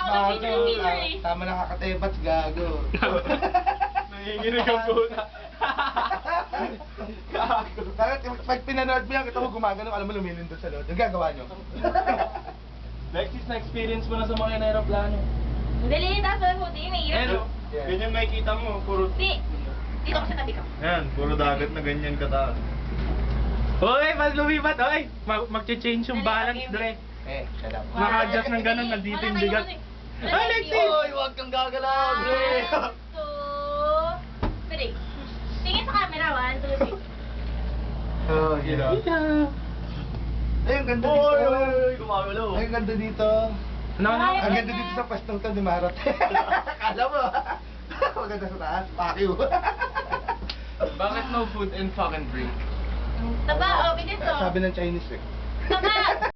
picture, picture eh. Tama nakakatebat, gago. Nanginginig ang puta. Bakit pag pinanood mo yan, kita mo gumagano, alam mo lumilin doon sa loob. Yung gagawa nyo. Lexis, na-experience mo na sa mga aeroplano. Dali, tapos sa puti, may hirap. Ganyan makikita mo, puro... Di, dito ko sa tabi ko. Yan, puro dagat na ganyan kataas. Hoy, mas lumipat, hoy! Mag-change yung balance, Dre. Shut up. Naka-adjust ng ganun, nandito yung bigat. Alexis! Hoy, huwag kang gagalaw, Dre! 1, 2, 3. Tingin sa camera, 1, 2, 3. Oh, yeah. Ay, ang ganda dito. Hoy, gumagalaw. Ay, ang ganda dito. Ano, ano? Ang ganda dito sa pwestong to ni Marot. Kala mo. Maganda sa taas. Pakiw. Bakit no food and fucking drink? Taba, okay dito. Sabi ng Chinese eh. Taba!